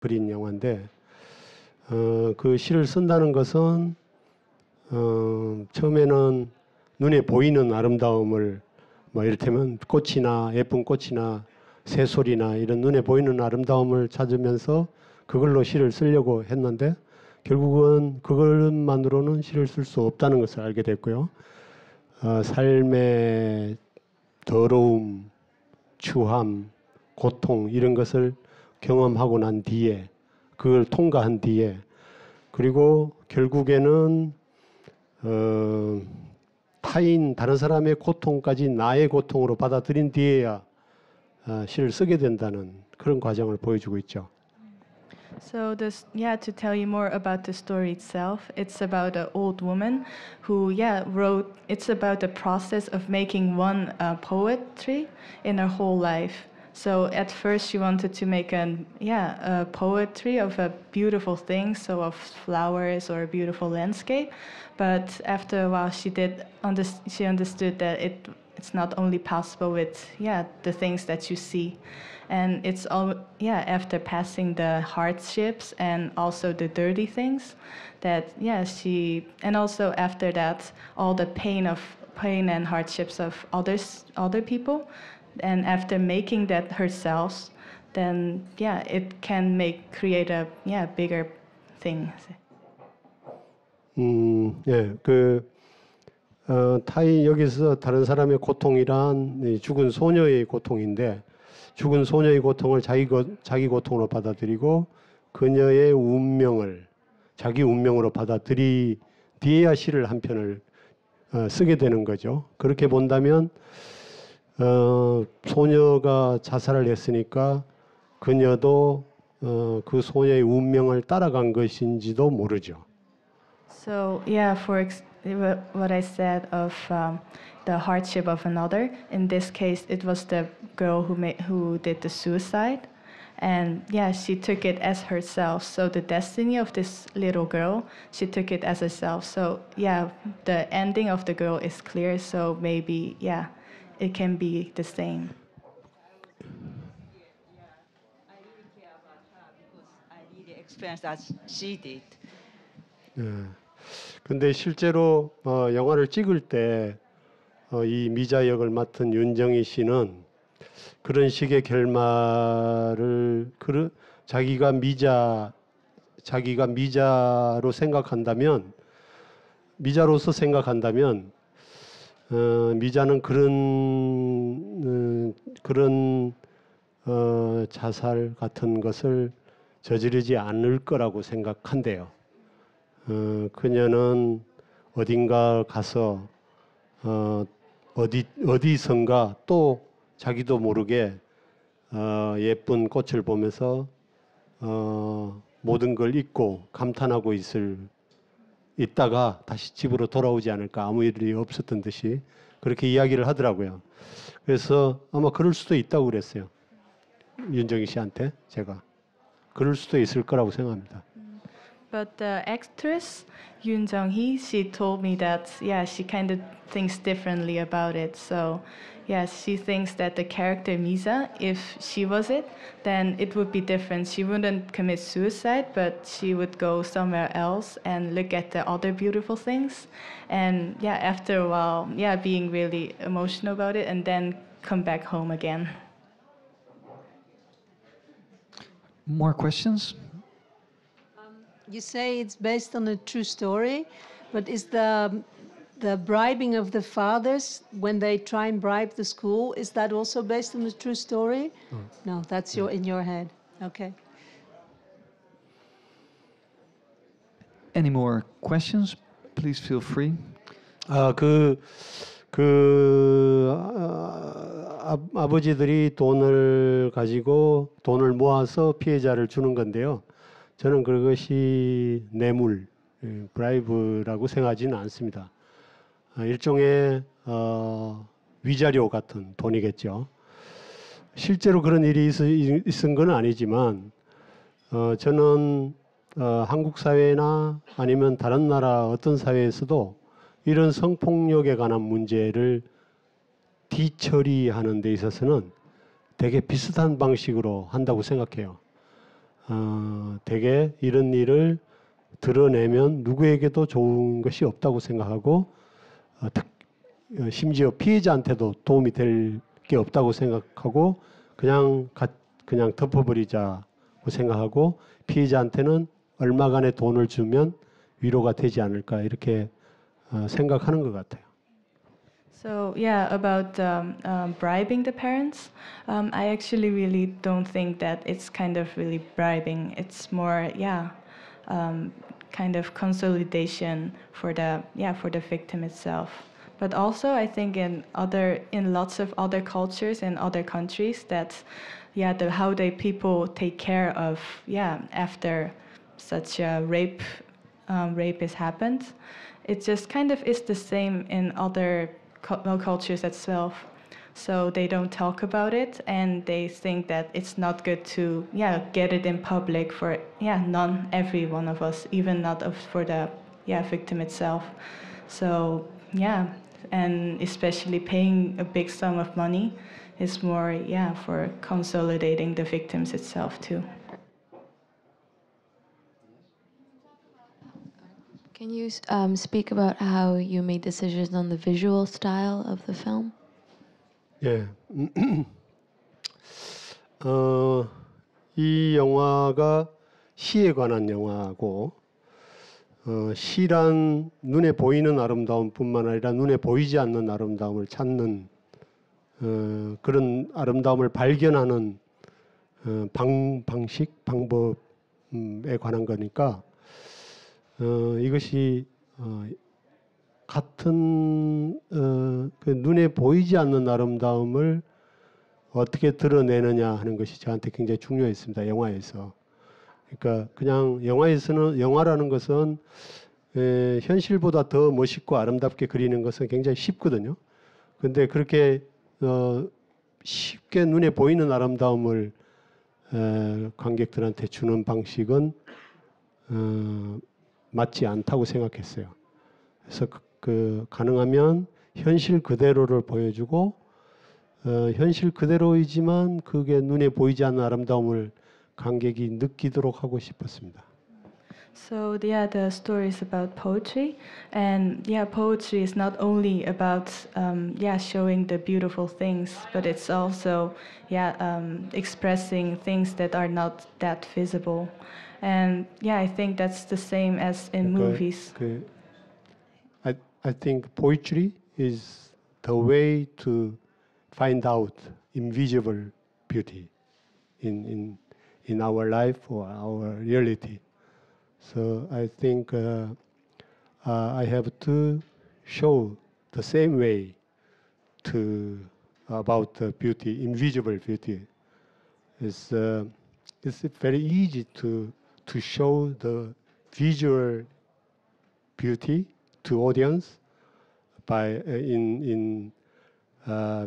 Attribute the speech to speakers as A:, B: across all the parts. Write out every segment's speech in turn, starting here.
A: 그린 영화인데 그 시를 쓴다는 것은 처음에는 눈에 보이는 아름다움을 뭐 이를테면 꽃이나 예쁜 꽃이나 새소리나 이런 눈에 보이는 아름다움을 찾으면서 그걸로 시를 쓰려고 했는데 결국은 그것만으로는 시를 쓸 수 없다는 것을 알게 됐고요. 삶의 더러움, 추함, 고통 이런 것을 경험하고 난 뒤에 그걸 통과한 뒤에 그리고 결국에는 타인 다른 사람의 고통까지 나의 고통으로 받아들인 뒤에야 시를 쓰게 된다는 그런 과정을 보여주고 있죠.
B: So this, to tell you more about the story itself, it's about an old woman who, wrote. It's about the process of making one poetry in her whole life. So at first she wanted to make a poetry of a beautiful thing, so of flowers or a beautiful landscape. But after a while, she understood that it's not only possible with the things that you see. And it's all after passing the hardships and also the dirty things that and also after that all the pain and hardships of other people, and after making that herself, then it can create a bigger thing.
A: 여기서 다른 사람의 고통이란 죽은 소녀의 고통인데 죽은 소녀의 고통을 자기 고통으로 받아들이고 그녀의 운명을 자기 운명으로 받아들이야 시를 한 편을 쓰게 되는 거죠. 그렇게 본다면 소녀가 자살을 했으니까 그녀도 그 소녀의 운명을 따라간 것인지도 모르죠.
B: So what I said of the hardship of another. In this case, it was the girl who did the suicide, and she took it as herself. So the destiny of this little girl, she took it as herself. So the ending of the girl is clear. So maybe it can be the same.
C: I really care about her because I really experienced as she did.
A: 근데 실제로 영화를 찍을 때 이 미자 역을 맡은 윤정희 씨는 그런 식의 결말을 자기가 미자로 생각한다면 미자로서 생각한다면 미자는 그런 자살 같은 것을 저지르지 않을 거라고 생각한대요. 그녀는 어딘가 가서 어디선가 또 자기도 모르게 예쁜 꽃을 보면서 모든 걸 잊고 감탄하고 있다가 다시 집으로 돌아오지 않을까, 아무 일이 없었던 듯이 그렇게 이야기를 하더라고요. 그래서 아마 그럴 수도 있다고 그랬어요. 윤정희 씨한테 제가 그럴 수도 있을 거라고 생각합니다.
B: But the actress Yoon Jung-hee, she told me that she kind of thinks differently about it. So she thinks that the character Misa, if she was it, then it would be different. She wouldn't commit suicide, but she would go somewhere else and look at the other beautiful things. And after a while, being really emotional about it, and then come back home again.
D: More questions?
E: You say it's based on a true story, but is the bribing of the fathers when they try and bribe the school, is that also based on a true story? No, that's in your head. Okay.
D: Any more questions? Please feel free.
A: 아버지들이 돈을 가지고 돈을 모아서 피해자를 주는 건데요. 저는 그것이 뇌물, 브라이브라고 생각하지는 않습니다. 일종의 위자료 같은 돈이겠죠. 실제로 그런 일이 있은 건 아니지만 저는 한국 사회나 아니면 다른 나라 어떤 사회에서도 이런 성폭력에 관한 문제를 뒤처리하는 데 있어서는 되게 비슷한 방식으로 한다고 생각해요. 되게 이런 일을 드러내면 누구에게도 좋은 것이 없다고 생각하고 심지어 피해자한테도 도움이 될 게 없다고 생각하고 그냥 덮어버리자고 생각하고 피해자한테는 얼마간의 돈을 주면 위로가 되지 않을까 이렇게 생각하는 것 같아요.
B: So yeah, about bribing the parents, I actually really don't think that it's kind of really bribing. It's more, kind of consolidation for the victim itself. But also, I think in lots of other cultures and other countries, that how the people take care of after such a rape has happened. It just kind of is the same in other cultures as well. So they don't talk about it, and they think that it's not good to get it in public for every one of us, even not for the victim itself. So and especially paying a big sum of money is more for consolidating the victims itself too.
F: Can you speak about how you made decisions on the visual style of the film?
A: 예. 이 영화가 시에 관한 영화고 시란 눈에 보이는 아름다움뿐만 아니라 눈에 보이지 않는 아름다움을 찾는 그런 아름다움을 발견하는 방법에 관한 거니까 이것이 같은 그 눈에 보이지 않는 아름다움을 어떻게 드러내느냐 하는 것이 저한테 굉장히 중요했습니다. 영화에서. 그러니까 그냥 영화라는 것은 현실보다 더 멋있고 아름답게 그리는 것은 굉장히 쉽거든요. 근데 그렇게 쉽게 눈에 보이는 아름다움을 관객들한테 주는 방식은 맞지 않다고 생각했어요. 그래서 가능하면 현실 그대로를 보여주고 현실 그대로이지만 그게 눈에 보이지 않는 아름다움을 관객이 느끼도록 하고 싶었습니다.
B: So the story is about poetry, and poetry is not only about showing the beautiful things, but it's also expressing things that are not that visible, and I think that's the same as in movies.
A: I think poetry is the way to find out invisible beauty in our life or our reality. So I think I have to show the same way about the beauty, invisible beauty. It's very easy to show the visual beauty to audience by in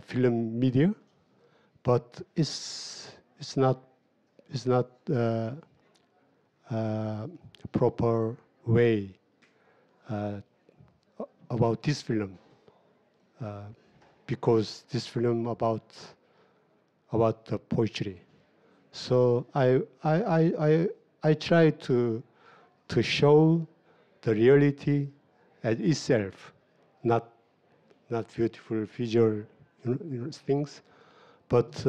A: film media, but it's not proper way about this film because this film about the poetry. So I try to show the reality as itself, not beautiful visual things, but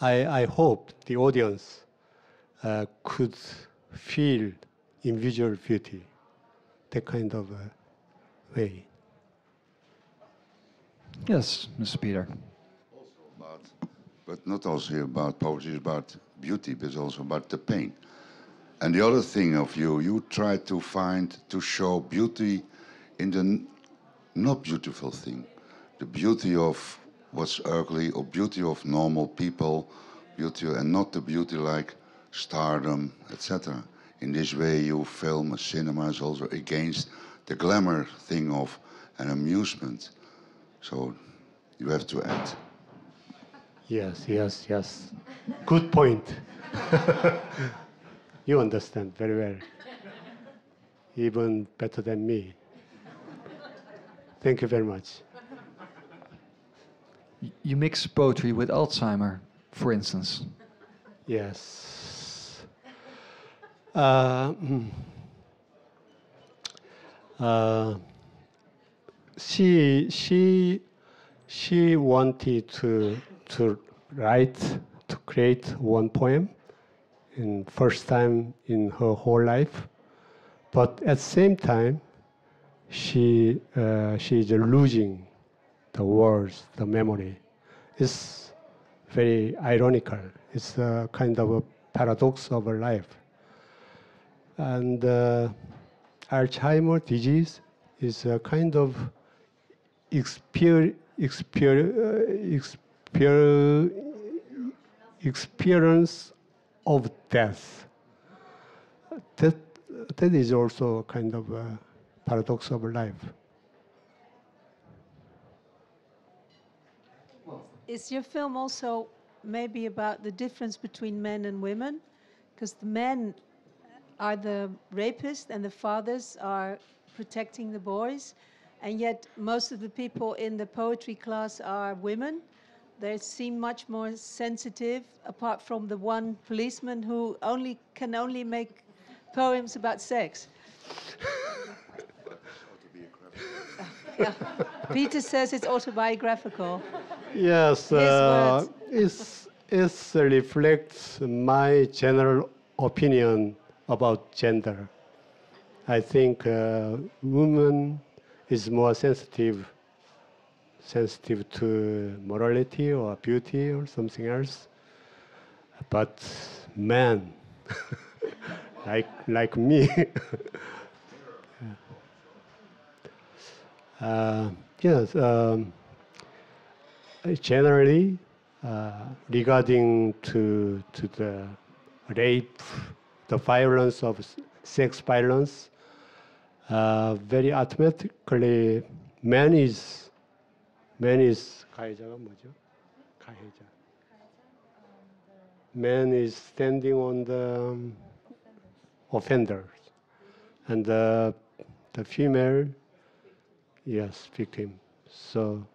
A: I hope the audience could feel invisible beauty, that kind of way.
D: Yes, Mr. Peter.
G: But not also about poetry, it's about beauty, but also about the pain. And the other thing of you try to show beauty in the not beautiful thing. The beauty of what's ugly, or beauty of normal people, beauty, and not the beauty like stardom, etc. In this way, you film, a cinema is also against the glamour thing of an amusement. So you have to act.
A: Yes. Good point. You understand very well. Even better than me. Thank you very much.
D: You mix poetry with Alzheimer, for instance.
A: Yes. Uh, mm, uh, she wanted to write, to create one poem in first time in her whole life, but at the same time she is losing the words, the memory. It's very ironical. It's a kind of a paradox of her life. And Alzheimer's disease is a kind of experience of death. That, that is also a kind of a paradox of life.
E: Is your film also maybe about the difference between men and women? Because the men are the rapists and the fathers are protecting the boys, and yet most of the people in the poetry class are women. They seem much more sensitive, apart from the one policeman who can only make poems about sex. Yeah. Peter says it's autobiographical.
A: Yes, it reflects my general opinion about gender. I think woman is more sensitive to morality or beauty or something else. But man, like me, yes. Generally, regarding to the rape, the violence of sex violence, very automatically, man is 가해자가 뭐죠? 가해자. Man is standing on the offenders, and the female, yes, victim. So.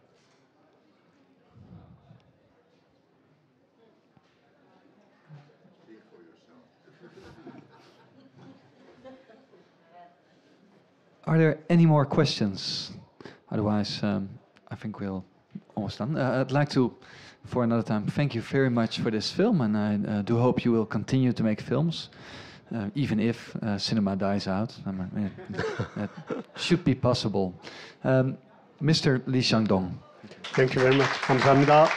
D: Are there any more questions? Otherwise, I think we'll almost done. I'd like to, for another time, thank you very much for this film, and I do hope you will continue to make films, even if cinema dies out. That should be possible. Mr. Lee Chang-dong.
A: Thank you very much. 감사합니다.